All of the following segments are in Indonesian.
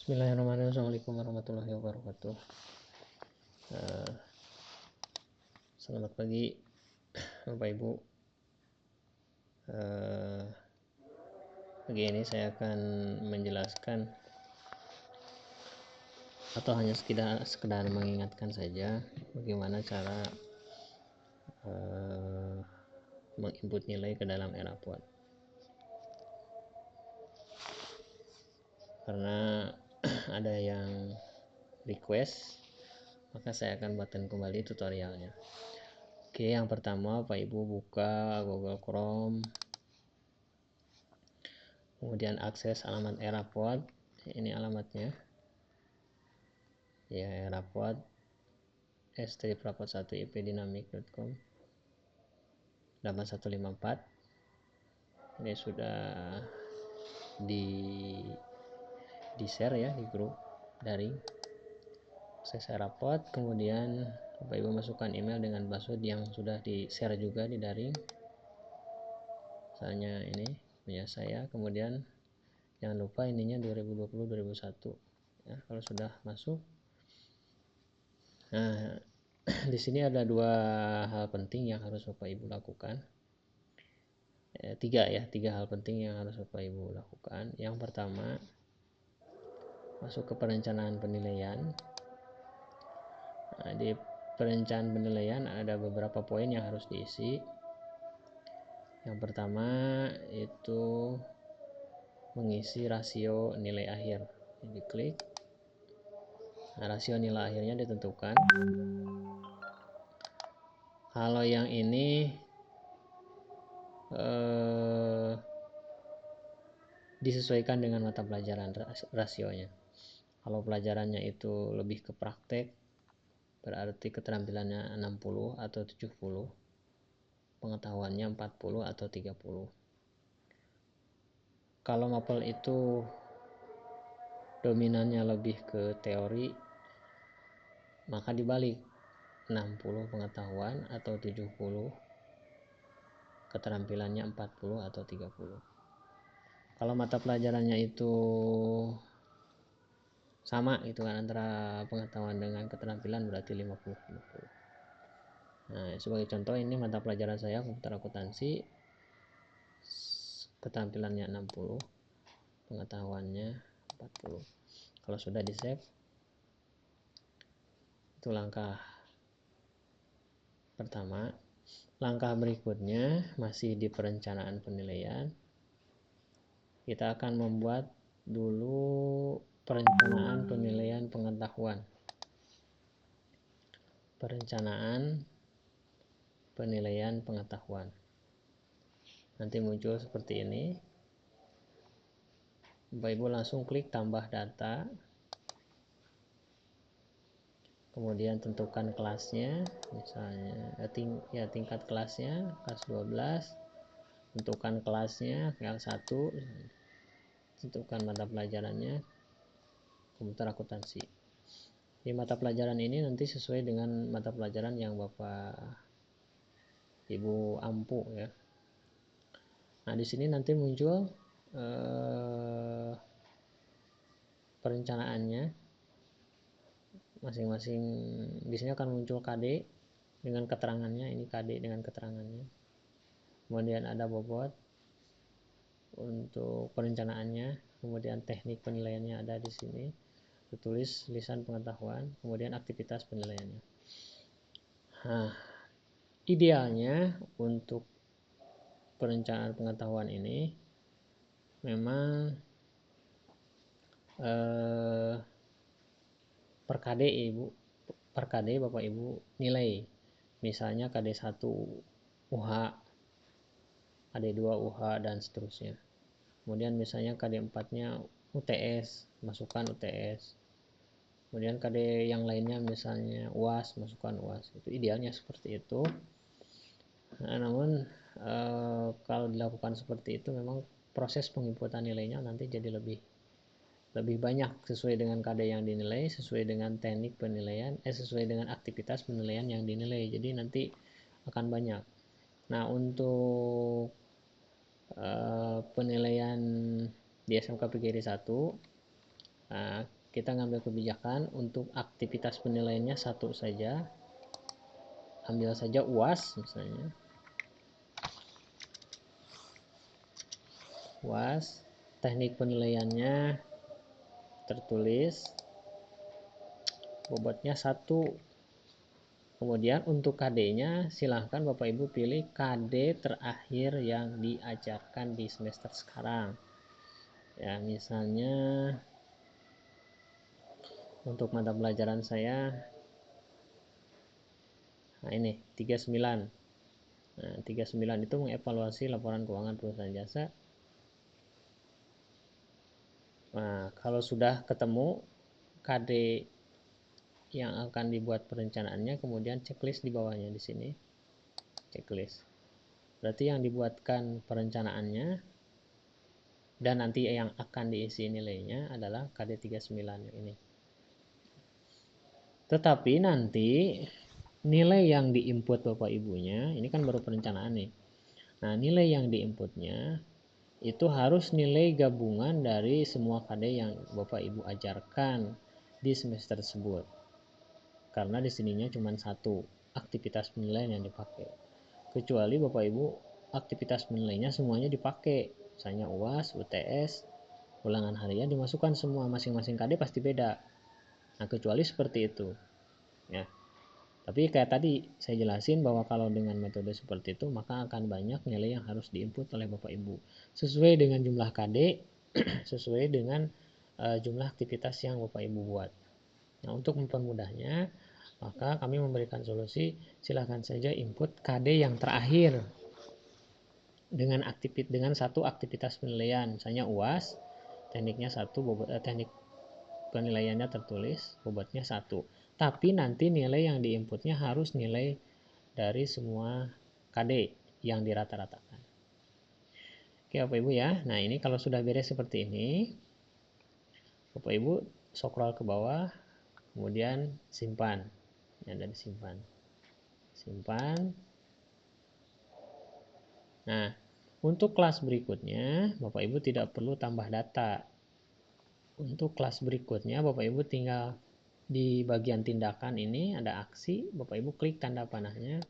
Bismillahirrahmanirrahim. Assalamualaikum warahmatullahi wabarakatuh. Selamat pagi Bapak Ibu. Pagi ini saya akan menjelaskan atau hanya sekedar mengingatkan saja bagaimana cara menginput nilai ke dalam Eraport. Karena ada yang request, maka saya akan buatkan kembali tutorialnya. Oke, yang pertama Pak Ibu buka Google Chrome, kemudian akses alamat Eraport. Ini alamatnya ya, Eraport s-raport1 ipdynamic.com 8154. Ini sudah di share ya di grup daring akses Eraport. Kemudian Bapak Ibu masukkan email dengan password yang sudah di share juga di daring, misalnya ini punya saya. Kemudian jangan lupa ininya 2020-2021 ya, kalau sudah masuk. Nah, di sini ada dua hal penting yang harus Bapak Ibu lakukan. Tiga hal penting yang harus Bapak Ibu lakukan. Yang pertama, masuk ke perencanaan penilaian. Nah, di perencanaan penilaian ada beberapa poin yang harus diisi. Yang pertama itu mengisi rasio nilai akhir. Jadi klik. Nah, rasio nilai akhirnya ditentukan. Kalau yang ini disesuaikan dengan mata pelajaran rasionya. Kalau pelajarannya itu lebih ke praktek, berarti keterampilannya 60 atau 70, pengetahuannya 40 atau 30. Kalau mapel itu dominannya lebih ke teori, maka dibalik, 60 pengetahuan atau 70 keterampilannya 40 atau 30. Kalau mata pelajarannya itu sama gitu kan, antara pengetahuan dengan keterampilan, berarti 50-50. Nah, sebagai contoh ini mata pelajaran saya komputer akuntansi, keterampilannya 60, pengetahuannya 40. Kalau sudah di save, itu langkah pertama. Langkah berikutnya masih di perencanaan penilaian. Kita akan membuat dulu perencanaan penilaian pengetahuan. Perencanaan penilaian pengetahuan. Nanti muncul seperti ini. Bapak Ibu langsung klik tambah data. Kemudian tentukan kelasnya, misalnya tingkat kelasnya kelas 12. Tentukan kelasnya kelas 1. Tentukan mata pelajarannya komputer akuntansi. Di mata pelajaran ini nanti sesuai dengan mata pelajaran yang Bapak Ibu ampu ya. Nah, di sini nanti muncul perencanaannya masing-masing. Di sini akan muncul KD dengan keterangannya, ini KD dengan keterangannya. Kemudian ada bobot untuk perencanaannya, kemudian teknik penilaiannya ada di sini, ditulis lisan pengetahuan, kemudian aktivitas penilaiannya. Nah, idealnya untuk perencanaan pengetahuan ini memang per KD Bapak Ibu nilai, misalnya KD1 UH, KD2 UH dan seterusnya. Kemudian misalnya KD4 nya UTS, masukkan UTS. Kemudian KD yang lainnya misalnya UAS, masukkan UAS. Itu idealnya seperti itu. Nah, namun kalau dilakukan seperti itu memang proses penginputan nilainya nanti jadi lebih banyak sesuai dengan KD yang dinilai, sesuai dengan teknik penilaian, sesuai dengan aktivitas penilaian yang dinilai. Jadi nanti akan banyak. Nah, untuk penilaian di SMK PGRI 1 Nah, kita ngambil kebijakan untuk aktivitas penilaiannya satu saja, ambil saja UAS misalnya, UAS, teknik penilaiannya tertulis, bobotnya 1. Kemudian untuk KD-nya silahkan Bapak Ibu pilih KD terakhir yang diajarkan di semester sekarang. Ya, misalnya untuk mata pelajaran saya, nah ini 39. Nah, 39 itu mengevaluasi laporan keuangan perusahaan jasa. Nah, kalau sudah ketemu KD yang akan dibuat perencanaannya, kemudian checklist di bawahnya di sini. Checklist. Berarti yang dibuatkan perencanaannya dan nanti yang akan diisi nilainya adalah KD 39 ini. Tetapi nanti nilai yang diinput Bapak Ibunya, ini kan baru perencanaan nih. Nah, nilai yang diinputnya itu harus nilai gabungan dari semua KD yang Bapak Ibu ajarkan di semester tersebut. Karena di sininya cuma satu aktivitas penilaian yang dipakai. Kecuali Bapak Ibu aktivitas penilaiannya semuanya dipakai. Misalnya UAS, UTS, ulangan harian dimasukkan semua, masing-masing KD pasti beda. Nah, kecuali seperti itu. Ya. Tapi kayak tadi saya jelasin bahwa kalau dengan metode seperti itu maka akan banyak nilai yang harus diinput oleh Bapak Ibu. Sesuai dengan jumlah KD, sesuai dengan jumlah aktivitas yang Bapak Ibu buat. Nah, untuk mempermudahnya, maka kami memberikan solusi, silahkan saja input KD yang terakhir dengan satu aktivitas penilaian, misalnya UAS, tekniknya 1, teknik penilaiannya tertulis, bobotnya 1. Tapi nanti nilai yang diinputnya harus nilai dari semua KD yang dirata-ratakan. Oke Bapak Ibu ya, nah ini kalau sudah beres seperti ini, Bapak Ibu scroll ke bawah, kemudian simpan. Ini ada disimpan. Simpan. Nah, untuk kelas berikutnya, Bapak Ibu tidak perlu tambah data. Untuk kelas berikutnya, Bapak Ibu tinggal di bagian tindakan ini ada aksi, Bapak Ibu klik tanda panahnya.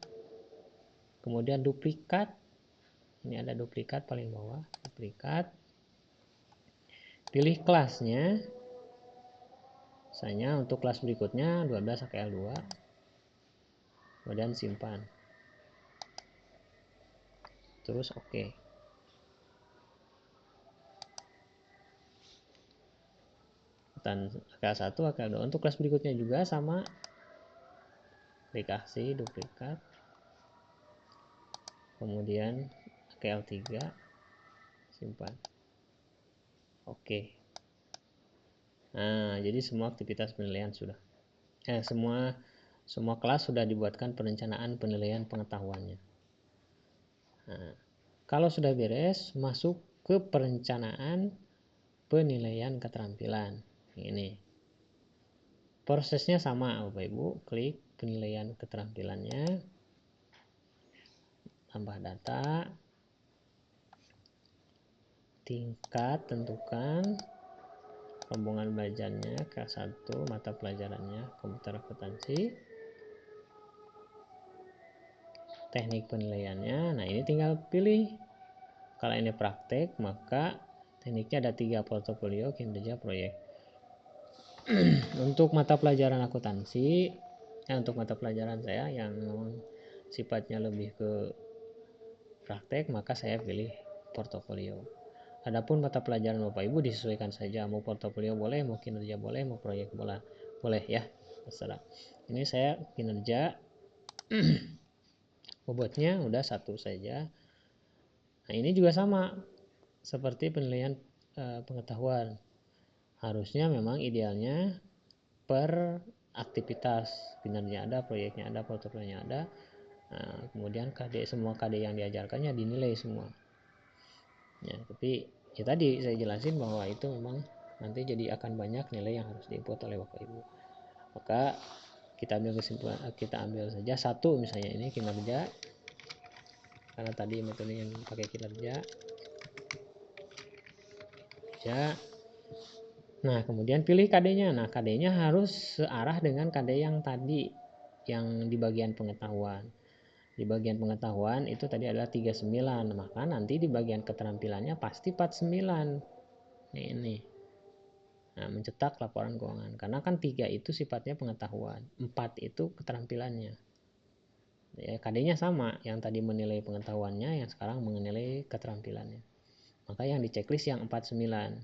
Kemudian duplikat. Ini ada duplikat paling bawah, duplikat. Pilih kelasnya. Misalnya untuk kelas berikutnya 12 AKL2. Kemudian simpan. Terus oke. Dan AKL1, AKL2. Untuk kelas berikutnya juga sama. Klik aksi, duplikat. Kemudian AKL3. Simpan. Oke. Nah, jadi semua aktivitas penilaian sudah. Semua kelas sudah dibuatkan perencanaan penilaian pengetahuannya. Nah, kalau sudah beres, masuk ke perencanaan penilaian keterampilan. Ini. Prosesnya sama, Bapak Ibu. Klik penilaian keterampilannya. Tambah data. Tingkat tentukan. Rombongan belajarnya kelas 1, mata pelajarannya komputer akuntansi. Teknik penilaiannya, nah ini tinggal pilih. Kalau ini praktek, maka tekniknya ada 3, portofolio, kinerja, proyek. Untuk mata pelajaran akuntansi, untuk mata pelajaran saya yang sifatnya lebih ke praktek, maka saya pilih portofolio. Adapun mata pelajaran Bapak Ibu disesuaikan saja, mau portofolio boleh, mau kinerja boleh, mau proyek boleh ya, terserah. Ini saya kinerja. Bobotnya udah 1 saja. Nah, ini juga sama seperti penilaian pengetahuan. Harusnya memang idealnya per aktivitas, kinerja ada, proyeknya ada, portofolionya ada. Nah, kemudian semua KD yang diajarkannya dinilai semua. Ya, tapi ya tadi saya jelasin bahwa itu memang nanti jadi akan banyak nilai yang harus diinput oleh Bapak Ibu. Maka kita ambil kesimpulan, kita ambil saja 1 misalnya ini kinerja. Karena tadi metode yang pakai kinerja. Nah, kemudian pilih KD-nya. Nah, KD-nya harus searah dengan KD yang tadi, yang di bagian pengetahuan. Di bagian pengetahuan itu tadi adalah 39, maka nanti di bagian keterampilannya pasti 49. Ini. Nah, mencetak laporan keuangan. Karena kan 3 itu sifatnya pengetahuan, 4 itu keterampilannya. Ya, KD-nya sama, yang tadi menilai pengetahuannya, yang sekarang menilai keterampilannya. Maka yang di checklist yang 49.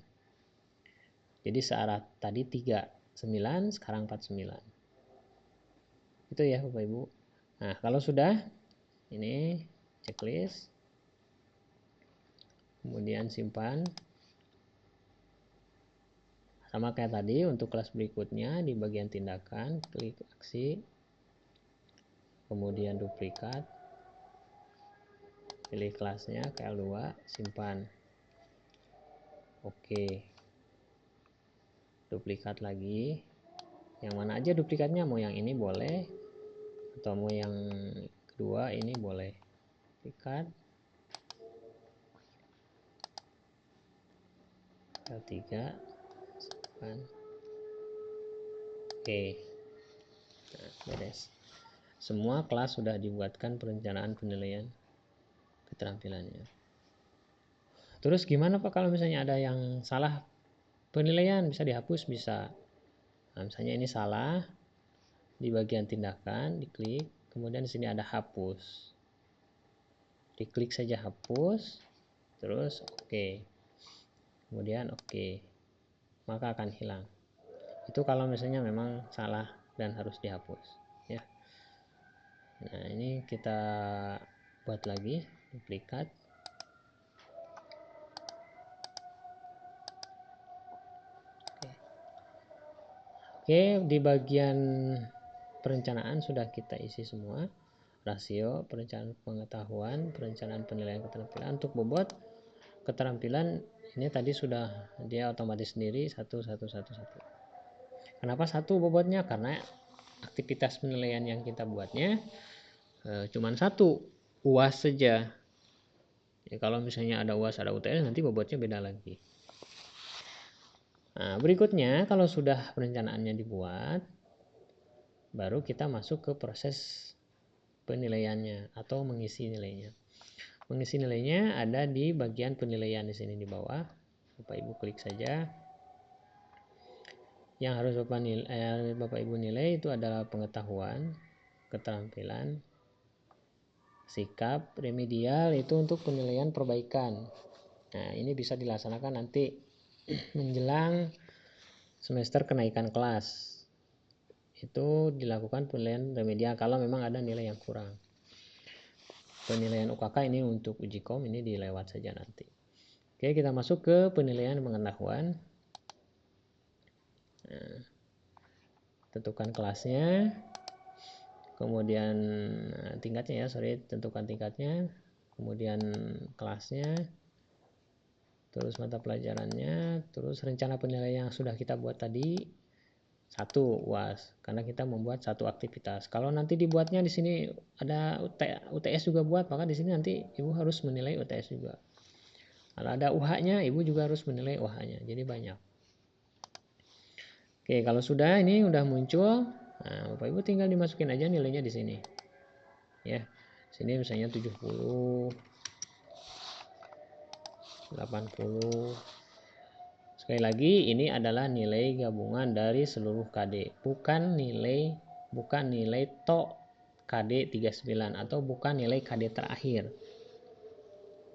Jadi searah tadi 39, sekarang 49. Itu ya Bapak Ibu. Nah, kalau sudah, ini checklist. Kemudian simpan. Sama kayak tadi, untuk kelas berikutnya di bagian tindakan, klik aksi. Kemudian duplikat. Pilih kelasnya, KL2, simpan. Oke. Duplikat lagi. Yang mana aja duplikatnya, mau yang ini boleh, atau mau yang kedua ini boleh. Duplikat. L3, simpan. Oke. Nah, beres. Semua kelas sudah dibuatkan perencanaan penilaian keterampilannya. Terus gimana Pak kalau misalnya ada yang salah penilaian? Bisa dihapus? Bisa. Nah, misalnya ini salah, di bagian tindakan diklik, kemudian di sini ada hapus. Diklik saja hapus, terus oke. Kemudian oke. Maka akan hilang. Itu kalau misalnya memang salah dan harus dihapus, ya. Nah, ini kita buat lagi duplikat. Oke, di bagian perencanaan sudah kita isi semua. Rasio, perencanaan pengetahuan, perencanaan penilaian keterampilan. Untuk bobot keterampilan ini tadi sudah dia otomatis sendiri 1. Kenapa 1 bobotnya? Karena aktivitas penilaian yang kita buatnya cuma 1, UAS saja. Ya, kalau misalnya ada UAS ada UTS nanti bobotnya beda lagi. Nah, berikutnya kalau sudah perencanaannya dibuat, baru kita masuk ke proses penilaiannya atau mengisi nilainya. Mengisi nilainya ada di bagian penilaian di sini di bawah. Bapak Ibu klik saja. Yang harus Bapak Ibu nilai itu adalah pengetahuan, keterampilan, sikap, remedial itu untuk penilaian perbaikan. Nah, ini bisa dilaksanakan nanti menjelang semester kenaikan kelas. Itu dilakukan penilaian remedial kalau memang ada nilai yang kurang. Penilaian UKK ini untuk uji kom, ini dilewat saja nanti. Oke, kita masuk ke penilaian pengetahuan. Nah, tentukan kelasnya, kemudian tingkatnya ya, tentukan tingkatnya, kemudian kelasnya, terus mata pelajarannya, terus rencana penilaian yang sudah kita buat tadi 1 UAS, karena kita membuat 1 aktivitas. Kalau nanti dibuatnya di sini ada UTS juga buat, maka di sini nanti Ibu harus menilai UTS juga. Kalau ada UH-nya, Ibu juga harus menilai UH-nya. Jadi banyak. Oke, kalau sudah ini udah muncul, nah Bapak Ibu tinggal dimasukin aja nilainya di sini. Ya. Sini misalnya 70, 80. Sekali lagi ini adalah nilai gabungan dari seluruh KD, bukan nilai tok KD 39 atau bukan nilai KD terakhir.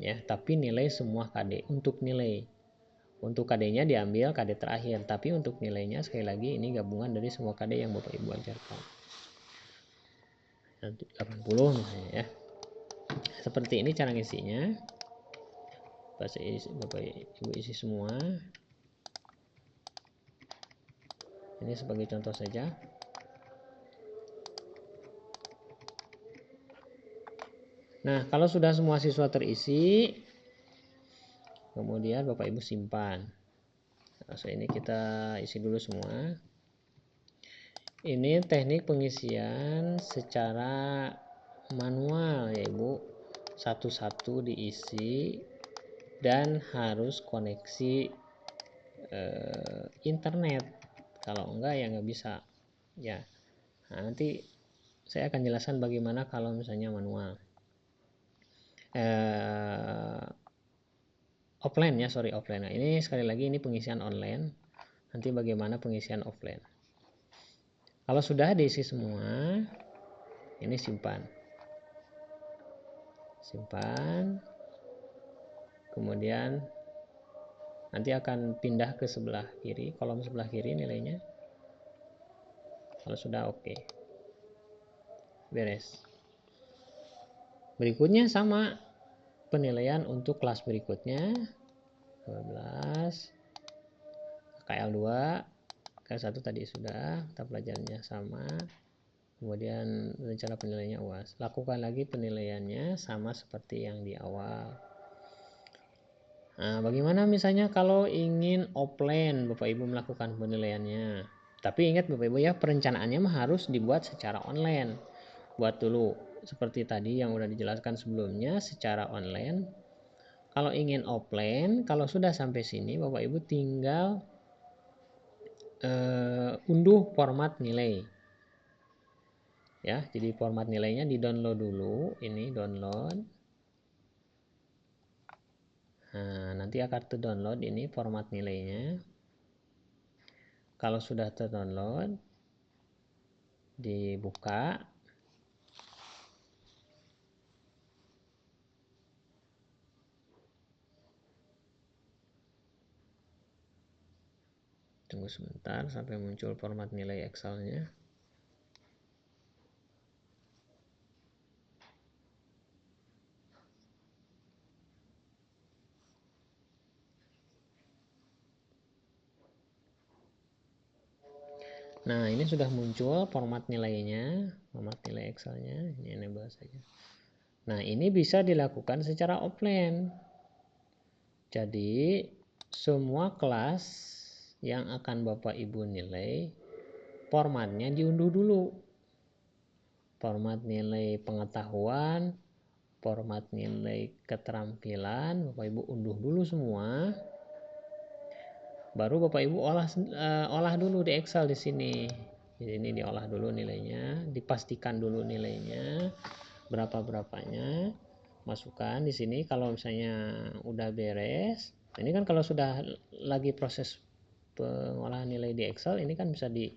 Ya, tapi nilai semua KD. Untuk KD-nya diambil KD terakhir, tapi untuk nilainya sekali lagi ini gabungan dari semua KD yang Bapak Ibu ajarkan. 80 misalnya ya. Seperti ini cara ngisinya. Bapak Ibu isi semua. Ini sebagai contoh saja. Nah, kalau sudah semua siswa terisi, kemudian Bapak Ibu simpan. Nah, ini kita isi dulu semua. Ini teknik pengisian secara manual ya Ibu. Satu-satu diisi dan harus koneksi internet. Kalau enggak ya nggak bisa ya. Nah, nanti saya akan jelaskan bagaimana kalau misalnya manual. Offline ya, sorry offline. Nah, ini sekali lagi ini pengisian online. Nanti bagaimana pengisian offline. Kalau sudah diisi semua, ini simpan. Simpan. Kemudian nanti akan pindah ke sebelah kiri, kolom sebelah kiri nilainya. Kalau sudah oke. Beres. Berikutnya sama penilaian untuk kelas berikutnya. 12 KL2 KL1 tadi sudah, mata pelajarannya sama, kemudian rencana penilaiannya UAS. Lakukan lagi penilaiannya sama seperti yang di awal. Nah, bagaimana misalnya kalau ingin offline Bapak Ibu melakukan penilaiannya? Tapi ingat Bapak Ibu ya, perencanaannya harus dibuat secara online. Buat dulu seperti tadi yang udah dijelaskan sebelumnya secara online. Kalau ingin offline, kalau sudah sampai sini Bapak Ibu tinggal unduh format nilai. Ya, jadi format nilainya di-download dulu, ini download. Nah, nanti akan terdownload ini format nilainya. Kalau sudah terdownload, dibuka. Tunggu sebentar sampai muncul format nilai Excel-nya. Nah, ini sudah muncul format nilainya, format nilai Excel-nya. Ini enable saja. Nah, ini bisa dilakukan secara offline. Jadi, semua kelas yang akan Bapak Ibu nilai, formatnya diunduh dulu. Format nilai pengetahuan, format nilai keterampilan, Bapak Ibu unduh dulu semua. Baru Bapak Ibu olah dulu di Excel di sini. Jadi ini diolah dulu nilainya, dipastikan dulu nilainya berapanya. Masukkan di sini kalau misalnya udah beres. Ini kan kalau sudah lagi proses pengolahan nilai di Excel, ini kan bisa di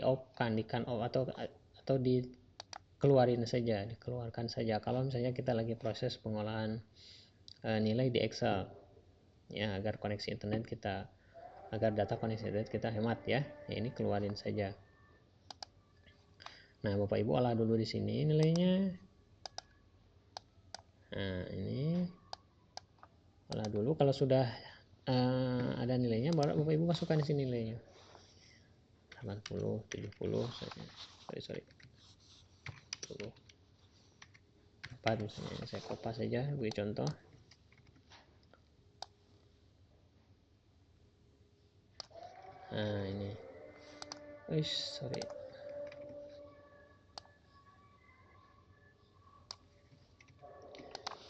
off-kan, atau dikeluarkan saja kalau misalnya kita lagi proses pengolahan nilai di Excel. Ya, agar data koneksi internet kita hemat ya. Ini keluarin saja. Nah, Bapak Ibu olah dulu di sini nilainya. Nah, ini olah dulu. Kalau sudah ada nilainya, baru Bapak Ibu masukkan di sini nilainya. 80, 70 saja. Sorry. 70. 4 misalnya. Saya kopas saja beri contoh. Nah, ini. Sorry.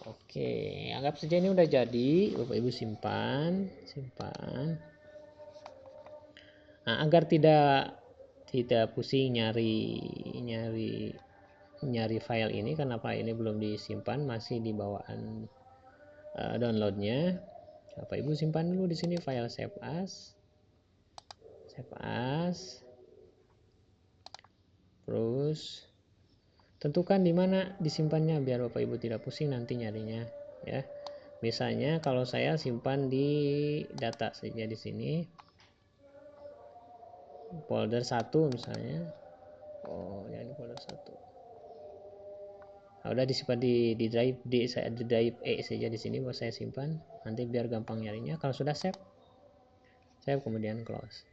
Oke, anggap saja ini udah jadi. Bapak Ibu simpan. Nah, agar tidak pusing nyari file ini, kenapa ini belum disimpan, masih di bawaan downloadnya. Bapak Ibu simpan dulu di sini file save as. Terus tentukan di mana disimpannya biar Bapak Ibu tidak pusing nanti nyarinya ya. Misalnya kalau saya simpan di data saja di sini. Folder 1 misalnya. Ya ini folder 1. Nah, udah disimpan di drive E saja di sini buat saya simpan. Nanti biar gampang nyarinya. Kalau sudah save kemudian close.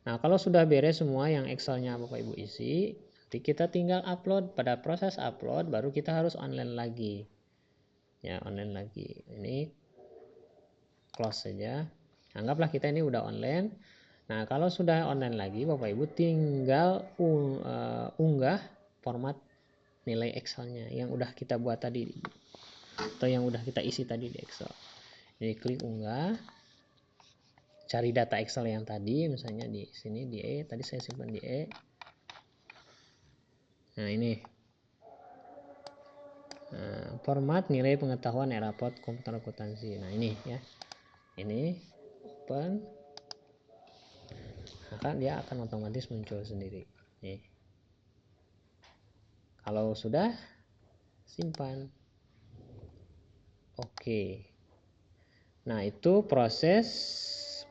Nah, kalau sudah beres semua yang Excel-nya Bapak Ibu isi, nanti kita tinggal upload. Pada proses upload baru kita harus online lagi. Ya, online lagi. Ini close saja. Anggaplah kita ini udah online. Nah, kalau sudah online lagi, Bapak Ibu tinggal unggah format nilai Excel-nya yang udah kita buat tadi atau yang udah kita isi tadi di Excel. Jadi klik unggah, cari data Excel yang tadi, misalnya di sini di E, tadi saya simpan di E. Nah ini format nilai pengetahuan raport komputer akuntansi. Nah ini ya, ini open, maka dia akan otomatis muncul sendiri. Nih. Kalau sudah, simpan. Oke. Nah itu proses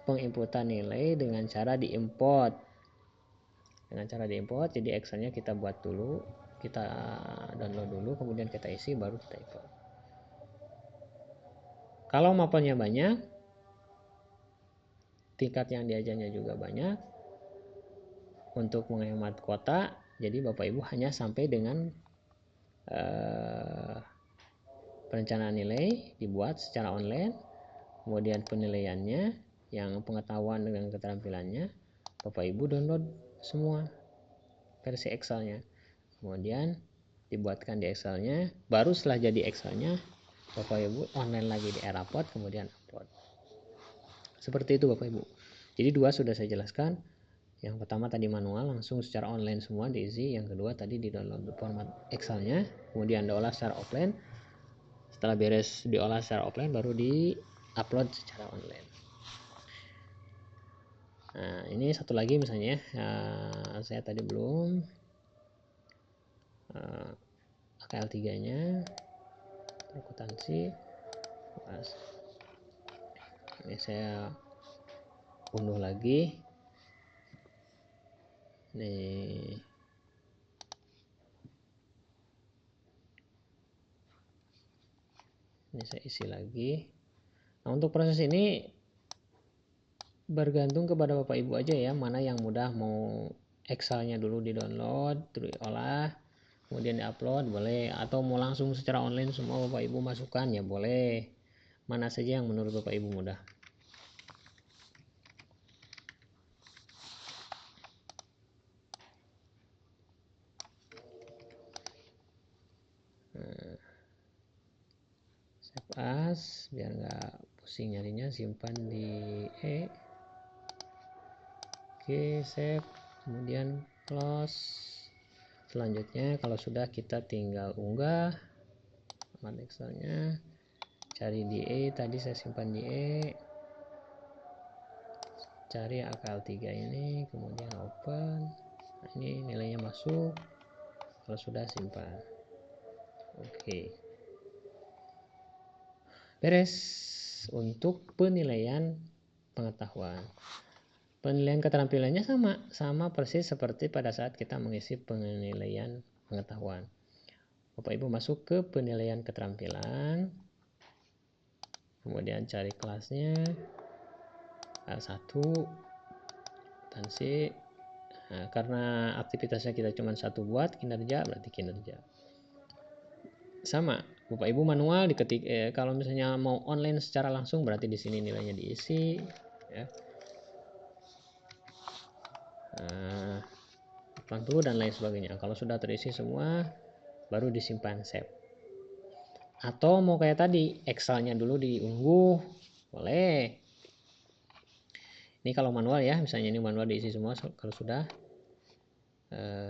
penginputan nilai dengan cara diimport. Dengan cara diimport, jadi Excelnya kita buat dulu, kita download dulu, kemudian kita isi, baru kita import. Kalau mapelnya banyak, tingkat yang diajarnya juga banyak, untuk menghemat kuota, jadi Bapak Ibu hanya sampai dengan perencanaan nilai dibuat secara online, kemudian penilaiannya, yang pengetahuan dengan keterampilannya, Bapak Ibu download semua versi Excelnya, kemudian dibuatkan di Excelnya, baru setelah jadi Excelnya Bapak Ibu online lagi di Raport, kemudian upload. Seperti itu Bapak Ibu. Jadi dua sudah saya jelaskan. Yang pertama tadi manual, langsung secara online semua diisi. Yang kedua tadi di download format Excelnya, kemudian diolah secara offline. Setelah beres diolah secara offline, baru di upload secara online. Nah ini satu lagi misalnya, saya tadi belum AKL 3 nya akuntansi. Ini saya unduh lagi. Nih ini saya isi lagi. Nah untuk proses ini bergantung kepada Bapak Ibu aja ya, mana yang mudah, mau Excelnya dulu di download, terus diolah, kemudian diupload boleh, atau mau langsung secara online semua Bapak Ibu masukkan ya boleh. Mana saja yang menurut Bapak Ibu mudah. Save as, biar nggak pusing nyarinya, simpan di E. Oke, save, kemudian close. Selanjutnya kalau sudah, kita tinggal unggah format Excelnya, cari di E, tadi saya simpan di E, cari AKL 3 ini, kemudian open. Nah, ini nilainya masuk. Kalau sudah, simpan. Oke, beres untuk penilaian pengetahuan. Penilaian keterampilannya sama persis seperti pada saat kita mengisi penilaian pengetahuan. Bapak Ibu masuk ke penilaian keterampilan, kemudian cari kelasnya L1 akuntansi. Nah, karena aktivitasnya kita cuma satu buat, kinerja berarti kinerja. Sama, Bapak Ibu manual diketik, kalau misalnya mau online secara langsung berarti di sini nilainya diisi ya. 80 dan lain sebagainya. Kalau sudah terisi semua, baru disimpan save. Atau mau kayak tadi, Excelnya dulu diunduh, boleh. Ini kalau manual ya, misalnya ini manual diisi semua. Kalau sudah,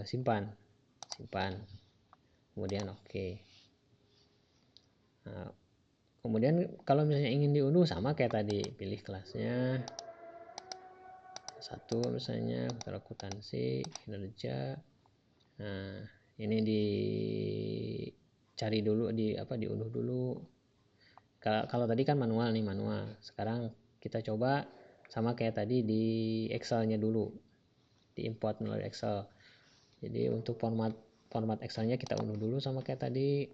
simpan, kemudian oke. Nah, kemudian kalau misalnya ingin diunduh, sama kayak tadi, pilih kelasnya satu, misalnya akuntansi kinerja. Nah ini dicari dulu, diunduh dulu. Kalau tadi kan manual nih, manual. Sekarang kita coba sama kayak tadi, di Excelnya dulu, diimport melalui Excel. Jadi untuk format Excelnya kita unduh dulu sama kayak tadi,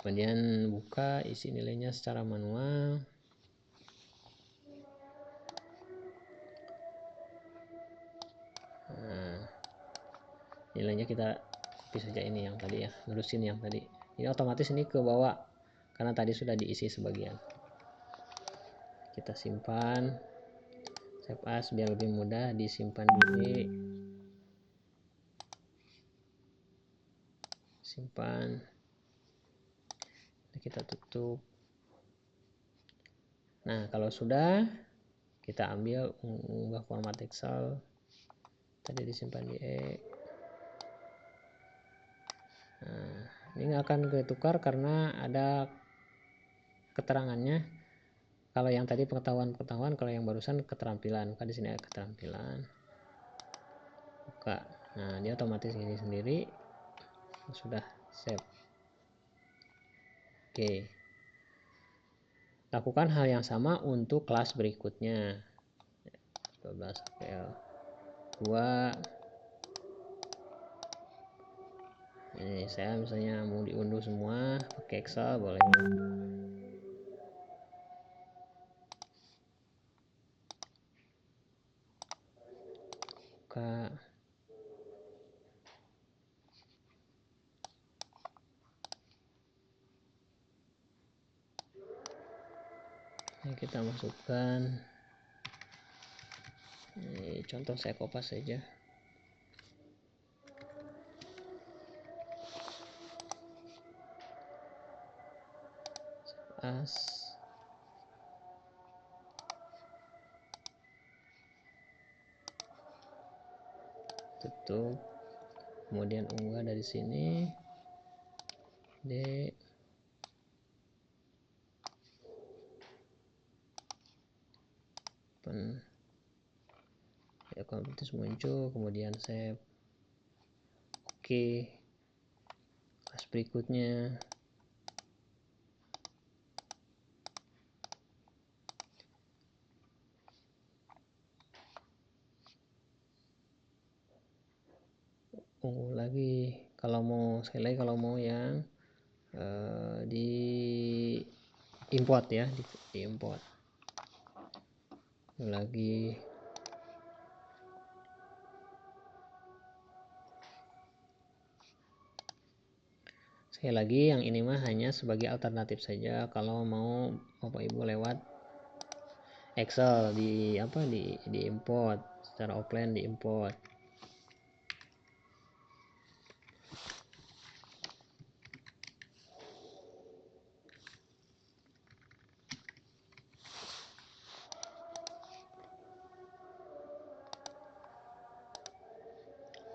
kemudian buka, isi nilainya secara manual. Nah, nilainya kita copy saja, ini yang tadi ya, nerusin yang tadi. Ini otomatis ini ke bawah karena tadi sudah diisi sebagian. Kita simpan, save as biar lebih mudah disimpan di simpan. kita tutup. Nah, kalau sudah, kita ambil unggah format Excel. Tadi disimpan di E. Nah, ini akan ketukar karena ada keterangannya. Kalau yang tadi pengetahuan, kalau yang barusan keterampilan. Maka di sini ada keterampilan. Buka. Nah, dia otomatis ini sendiri. Sudah save. Oke. Lakukan hal yang sama untuk kelas berikutnya. 12 APL 2. Ini saya misalnya mau diunduh semua pakai Excel, boleh. Buka. Ini kita masukkan. Ini contoh saya kopas saja. As. Tutup. Kemudian unggah dari sini. D. Open. Ya, otomatis muncul. Kemudian save. Oke. Kelas berikutnya. Lagi kalau mau sekali lagi, kalau mau yang di import ya, di import lagi. Sekali lagi, yang ini mah hanya sebagai alternatif saja kalau mau Bapak Ibu lewat Excel di import secara offline, di import.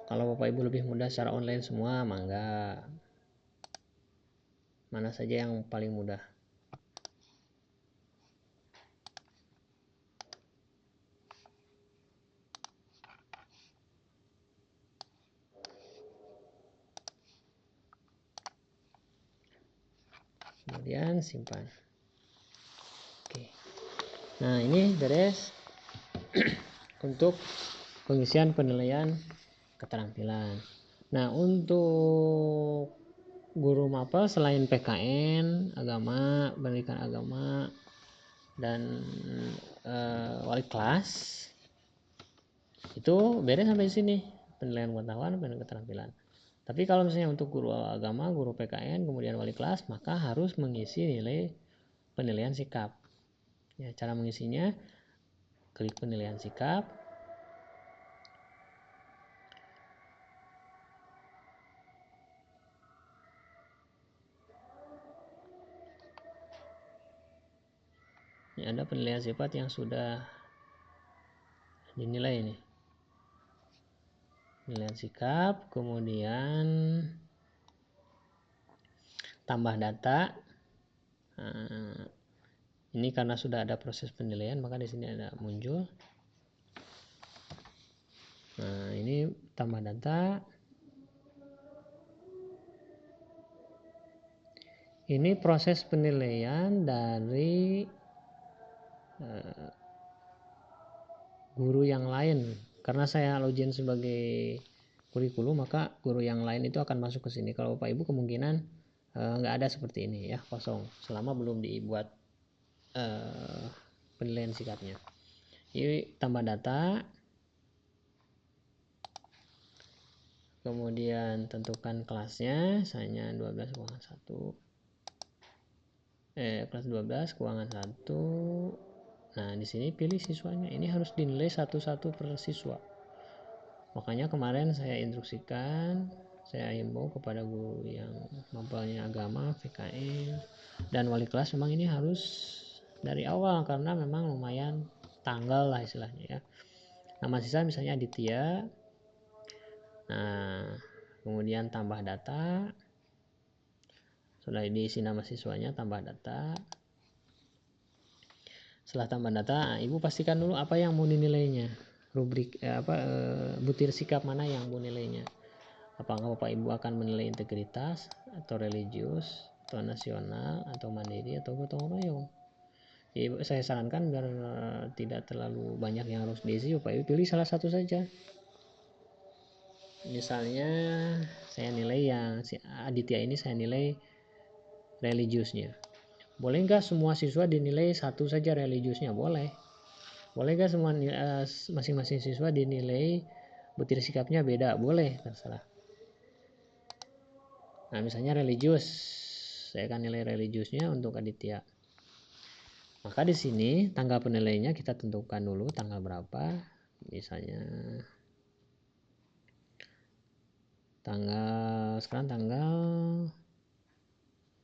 Kalau Bapak Ibu lebih mudah secara online semua, mangga. Mana saja yang paling mudah. Kemudian simpan. Oke. Nah, ini beres untuk pengisian penilaian keterampilan. Nah, untuk guru mapel selain PKN, agama, pendidikan agama, dan wali kelas, itu beres sampai sini, penilaian pengetahuan, penilaian keterampilan. Tapi kalau misalnya untuk guru agama, guru PKN, kemudian wali kelas, maka harus mengisi nilai penilaian sikap. Ya, cara mengisinya, klik penilaian sikap. Ini ada penilaian sifat yang sudah dinilai ini. Penilaian sikap, kemudian tambah data. Nah, ini karena sudah ada proses penilaian, maka di sini ada muncul. Nah, ini tambah data. Ini proses penilaian dari guru yang lain. Karena saya login sebagai kurikulum, maka guru yang lain itu akan masuk ke sini. Kalau Bapak Ibu kemungkinan nggak ada seperti ini ya, kosong selama belum dibuat penilaian sikapnya. Ini tambah data, kemudian tentukan kelasnya, misalnya 12 keuangan 1, kelas 12 keuangan 1. Nah, di sini pilih siswanya. Ini harus dinilai satu-satu per siswa. Makanya kemarin saya instruksikan saya himbau kepada guru yang mempelajari agama, PKN, dan wali kelas memang ini harus dari awal karena memang lumayan tanggal lah istilahnya ya. Nama siswa misalnya Aditya. Nah, kemudian tambah data. Sudah diisi nama siswanya, tambah data. Setelah tambah data, ibu pastikan dulu apa yang mau dinilainya. Rubrik butir sikap mana yang mau nilainya. Apakah Bapak Ibu akan menilai integritas atau religius atau nasional atau mandiri atau gotong royong? Jadi saya sarankan biar tidak terlalu banyak yang harus diisi, Bapak Ibu pilih salah satu saja. Misalnya saya nilai yang si Aditya ini saya nilai religiusnya. Boleh nggak semua siswa dinilai satu saja religiusnya? Boleh. Boleh nggak semua masing-masing siswa dinilai butir sikapnya beda? Boleh, terserah. Nah, misalnya religius, saya akan nilai religiusnya untuk Aditya. Maka di sini tanggal penilaiannya kita tentukan dulu tanggal berapa. Misalnya sekarang tanggal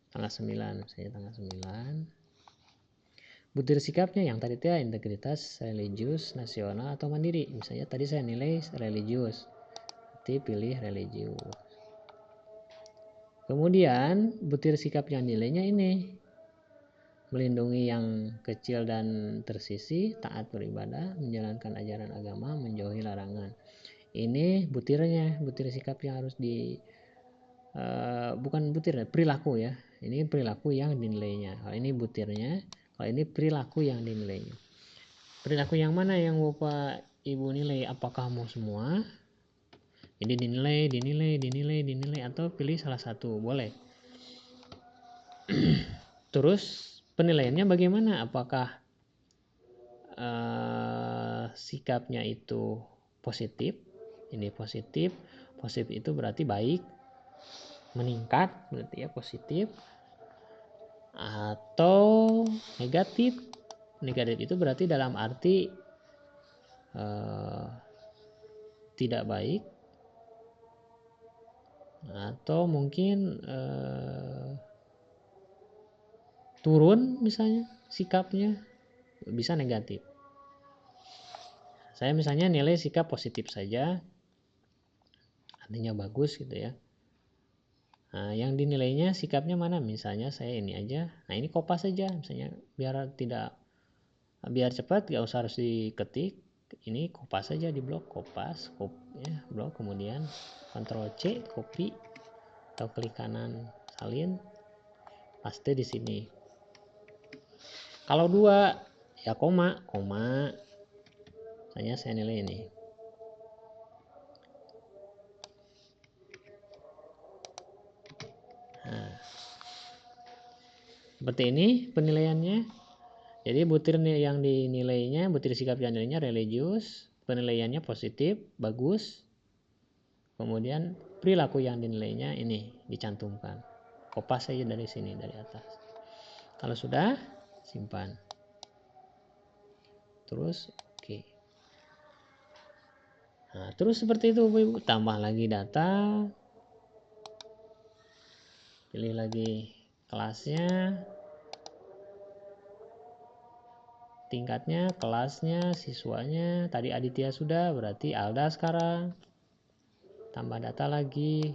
9, misalnya tanggal 9. Butir sikapnya yang tadi ya integritas, religius, nasional atau mandiri. Misalnya tadi saya nilai religius. Berarti pilih religius. Kemudian butir sikap yang nilainya ini melindungi yang kecil dan tersisih, taat beribadah, menjalankan ajaran agama, menjauhi larangan. Ini butirnya, butir sikap yang harus bukan butir, perilaku ya. Ini perilaku yang dinilainya. Kalau ini butirnya, kalau ini perilaku yang dinilainya. Perilaku yang mana yang Bapak Ibu nilai? Apakah mau semua? Jadi dinilai atau pilih salah satu, boleh. Terus penilaiannya bagaimana? Apakah sikapnya itu positif? Ini positif. Positif itu berarti baik, meningkat, berarti ya positif. Atau negatif. Negatif itu berarti dalam arti tidak baik, atau mungkin turun misalnya sikapnya, bisa negatif. Saya misalnya nilai sikap positif saja, artinya bagus gitu ya. Nah, yang dinilainya sikapnya mana? Misalnya saya ini aja. Nah, ini kopas saja misalnya biar cepat, gak usah harus diketik. Ini kopas saja di blok, kopas, ya, blok, kemudian Ctrl C, copy atau klik kanan salin, paste di sini. Kalau 2 ya koma. Misalnya saya nilai ini. Nah, seperti ini penilaiannya. Jadi butir yang dinilainya, butir sikap yang dinilainya religius, penilaiannya positif, bagus. Kemudian perilaku yang dinilainya ini dicantumkan. Kopas saja dari sini, dari atas. Kalau sudah, simpan. Terus oke. Nah, terus seperti itu Bapak Ibu, tambah lagi data. Pilih lagi kelasnya, tingkatnya, kelasnya, siswanya. Tadi Aditya sudah, berarti Alda sekarang. Tambah data lagi.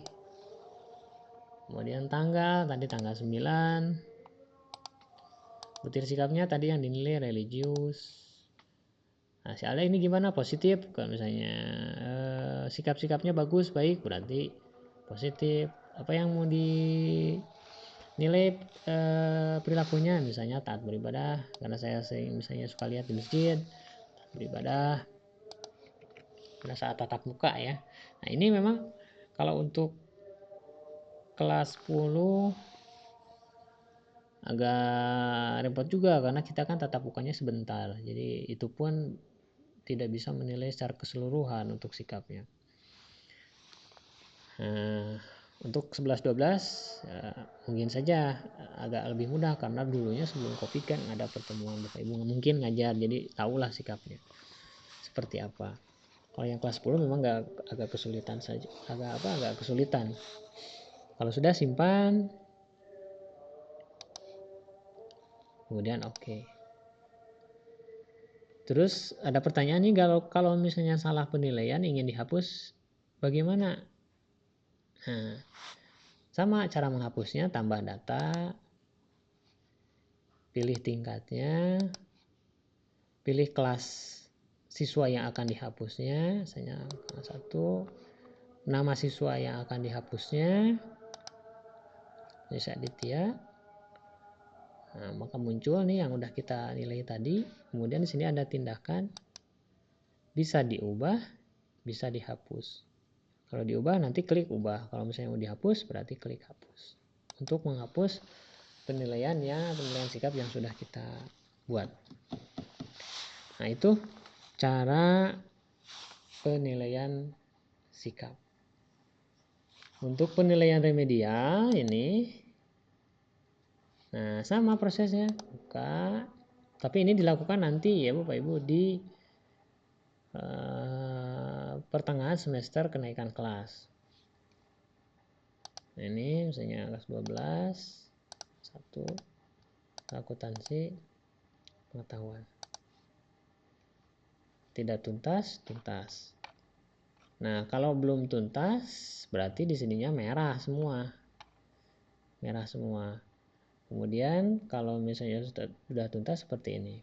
Kemudian tanggal, tadi tanggal 9. Butir sikapnya tadi yang dinilai religius. Nah, si Alda ini gimana? Positif. Kalau misalnya sikap-sikapnya bagus, baik, berarti positif. Apa yang mau dinilai perilakunya? Misalnya taat beribadah, karena saya misalnya suka lihat di masjid, taat beribadah pada saat tatap muka ya. Nah, ini memang kalau untuk kelas 10 agak repot juga karena kita kan tatap mukanya sebentar. Jadi itu pun tidak bisa menilai secara keseluruhan untuk sikapnya. Nah, untuk 11-12 mungkin saja agak lebih mudah karena dulunya sebelum Covid kan ada pertemuan Bapak Ibu mungkin ngajar, jadi tahulah sikapnya seperti apa. Kalau yang kelas 10 memang agak kesulitan saja, agak kesulitan. Kalau sudah simpan, kemudian oke. Terus ada pertanyaan nih, kalau misalnya salah penilaian ingin dihapus, bagaimana? Nah, sama cara menghapusnya, tambah data, pilih tingkatnya, pilih kelas siswa yang akan dihapusnya, misalnya kelas 1, nama siswa yang akan dihapusnya, misalnya Aditya. Nah, maka muncul nih yang udah kita nilai tadi. Kemudian di sini ada tindakan, bisa diubah, bisa dihapus. Kalau diubah nanti klik ubah. Kalau misalnya mau dihapus berarti klik hapus. Untuk menghapus penilaian sikap yang sudah kita buat. Nah, itu cara penilaian sikap. Untuk penilaian remedial ini, nah sama prosesnya, buka. Tapi ini dilakukan nanti ya Bapak Ibu di pertengahan semester kenaikan kelas. Nah, ini misalnya kelas 12, 1, akuntansi pengetahuan. Tidak tuntas, tuntas. Nah, kalau belum tuntas berarti di sininya merah semua. Merah semua. Kemudian kalau misalnya sudah tuntas seperti ini.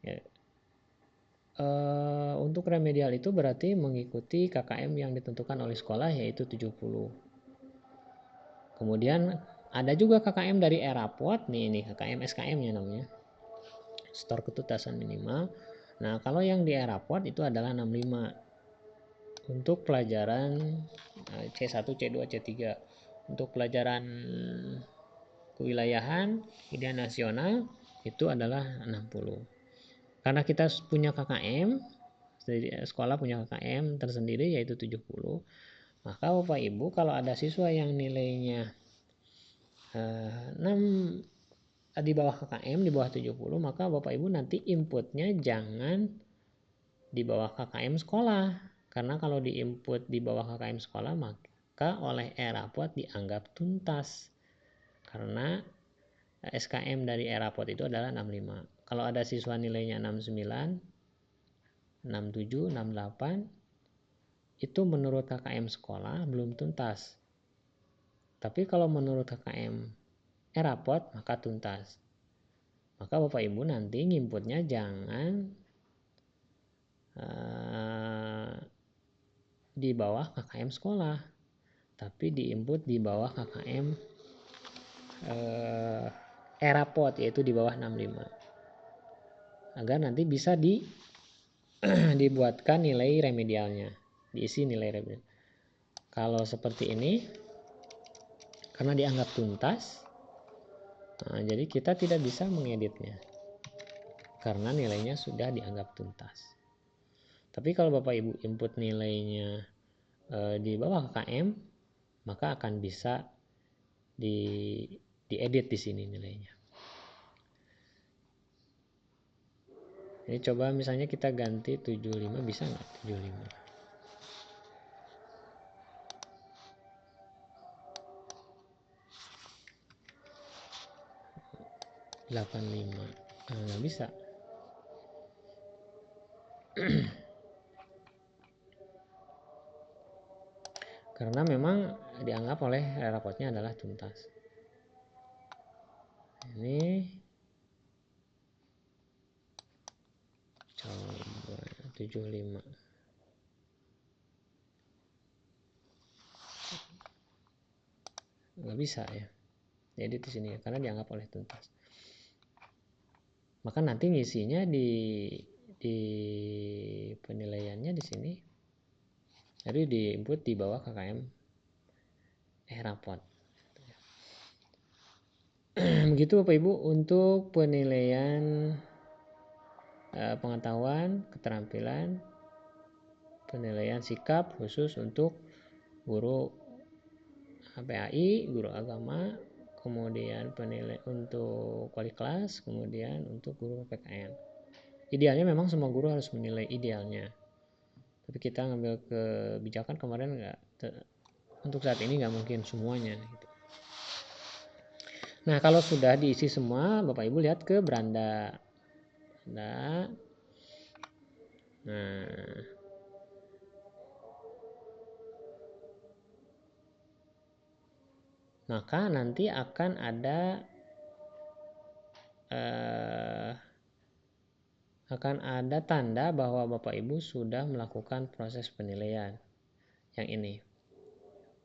Ya. Untuk remedial itu berarti mengikuti KKM yang ditentukan oleh sekolah yaitu 70. Kemudian ada juga KKM dari Erapot nih, ini KKM SKM-nya namanya. Store ketuntasan minimal. Nah, kalau yang di Erapot itu adalah 65. Untuk pelajaran C1, C2, C3. Untuk pelajaran kewilayahan, media nasional itu adalah 60. Karena kita punya KKM, sekolah punya KKM tersendiri yaitu 70. Maka Bapak Ibu kalau ada siswa yang nilainya 6 di bawah KKM, di bawah 70, maka Bapak Ibu nanti inputnya jangan di bawah KKM sekolah. Karena kalau di input di bawah KKM sekolah maka oleh Erapot dianggap tuntas. Karena SKM dari Erapot itu adalah 65. Kalau ada siswa nilainya 69, 67, 68, itu menurut KKM sekolah belum tuntas. Tapi kalau menurut KKM Erapot maka tuntas. Maka Bapak Ibu nanti nginputnya jangan di bawah KKM sekolah, tapi diinput di bawah KKM Erapot yaitu di bawah 65. Agar nanti bisa dibuatkan nilai remedialnya, diisi nilai remedial. Kalau seperti ini karena dianggap tuntas, nah, jadi kita tidak bisa mengeditnya karena nilainya sudah dianggap tuntas. Tapi kalau Bapak Ibu input nilainya di bawah KKM, maka akan bisa diedit di sini nilainya. Ini coba misalnya kita ganti 75, bisa nggak 75? 85, nggak bisa. Karena memang dianggap oleh rapotnya adalah tuntas. Ini coba 75. Nggak bisa ya. Jadi di sini karena dianggap oleh tuntas. Maka nanti ngisinya di penilaiannya di sini. Jadi di input di bawah KKM rapot. Begitu Bapak Ibu untuk penilaian pengetahuan, keterampilan, penilaian sikap khusus untuk guru PAI, guru agama, kemudian penilaian untuk wali kelas, kemudian untuk guru PPKN. Idealnya memang semua guru harus menilai idealnya. Tapi kita ngambil kebijakan kemarin untuk saat ini nggak mungkin semuanya gitu. Nah, kalau sudah diisi semua, Bapak Ibu lihat ke beranda. Nah, maka nanti akan ada tanda bahwa Bapak Ibu sudah melakukan proses penilaian. Yang ini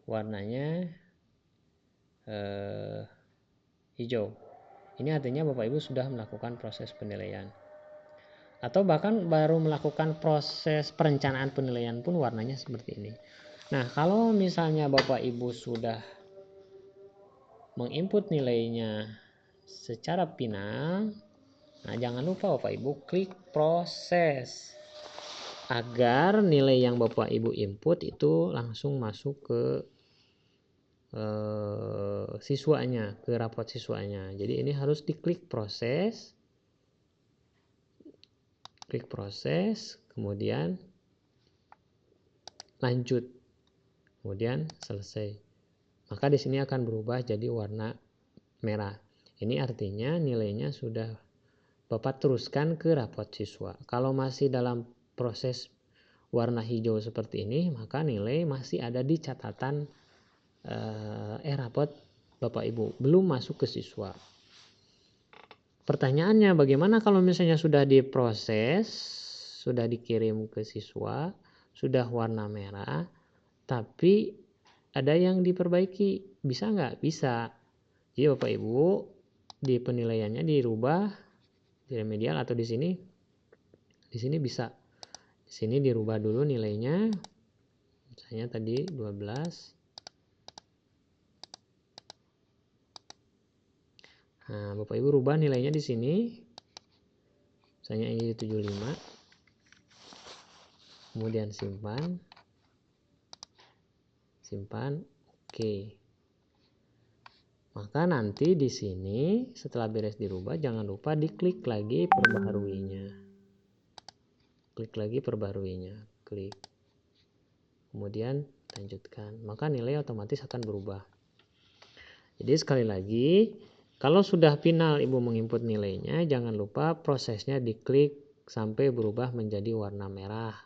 warnanya hijau. Ini artinya Bapak Ibu sudah melakukan proses penilaian. Atau bahkan baru melakukan proses perencanaan penilaian pun warnanya seperti ini. Nah, kalau misalnya Bapak Ibu sudah menginput nilainya secara final, nah jangan lupa Bapak Ibu klik proses agar nilai yang Bapak Ibu input itu langsung masuk ke siswanya, ke rapot siswanya. Jadi ini harus diklik proses, kemudian lanjut, kemudian selesai. Maka di sini akan berubah jadi warna merah. Ini artinya nilainya sudah Bapak teruskan ke rapot siswa. Kalau masih dalam proses warna hijau seperti ini, maka nilai masih ada di catatan rapot Bapak Ibu, belum masuk ke siswa. Pertanyaannya, bagaimana kalau misalnya sudah diproses, sudah dikirim ke siswa, sudah warna merah, tapi ada yang diperbaiki, bisa nggak? Bisa. Jadi Bapak Ibu di penilaiannya dirubah di remedial atau di sini bisa. Di sini dirubah dulu nilainya. Misalnya tadi 12. Nah, Bapak Ibu rubah nilainya di sini. Misalnya ini 75. Kemudian simpan. Oke. Maka nanti di sini setelah beres dirubah, jangan lupa diklik lagi perbaharuinya. Klik. Kemudian lanjutkan. Maka nilai otomatis akan berubah. Jadi sekali lagi, kalau sudah final Ibu menginput nilainya, jangan lupa prosesnya diklik sampai berubah menjadi warna merah.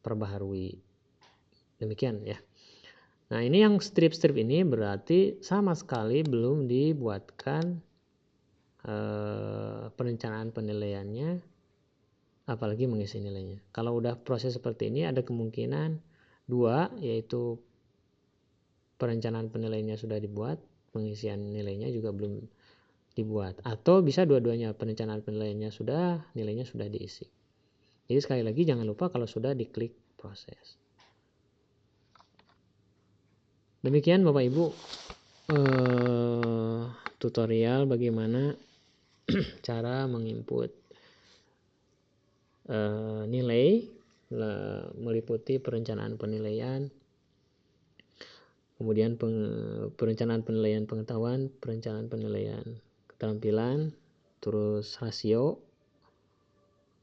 Perbaharui. Demikian ya. Nah, ini yang strip-strip ini berarti sama sekali belum dibuatkan perencanaan penilaiannya, apalagi mengisi nilainya. Kalau udah proses seperti ini ada kemungkinan dua, yaitu perencanaan penilaiannya sudah dibuat, pengisian nilainya juga belum dibuat. Atau bisa dua-duanya, perencanaan penilaiannya sudah, nilainya sudah diisi. Jadi sekali lagi jangan lupa kalau sudah diklik proses. Demikian Bapak Ibu tutorial bagaimana cara menginput nilai meliputi perencanaan penilaian, kemudian perencanaan penilaian pengetahuan, perencanaan penilaian keterampilan, terus rasio,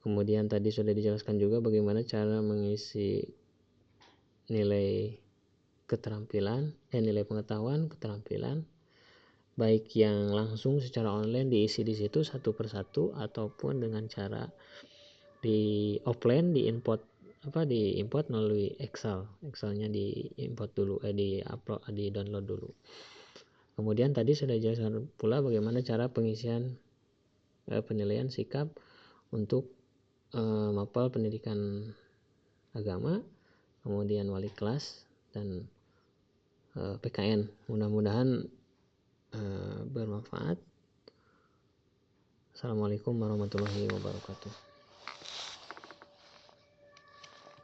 kemudian tadi sudah dijelaskan juga bagaimana cara mengisi nilai keterampilan, nilai pengetahuan, keterampilan, baik yang langsung secara online diisi di situ satu persatu ataupun dengan cara di offline diimport melalui Excelnya diimport dulu, di download dulu. Kemudian tadi sudah dijelaskan pula bagaimana cara pengisian penilaian sikap untuk mapel pendidikan agama, kemudian wali kelas dan PKN. Mudah-mudahan bermanfaat. Assalamualaikum warahmatullahi wabarakatuh.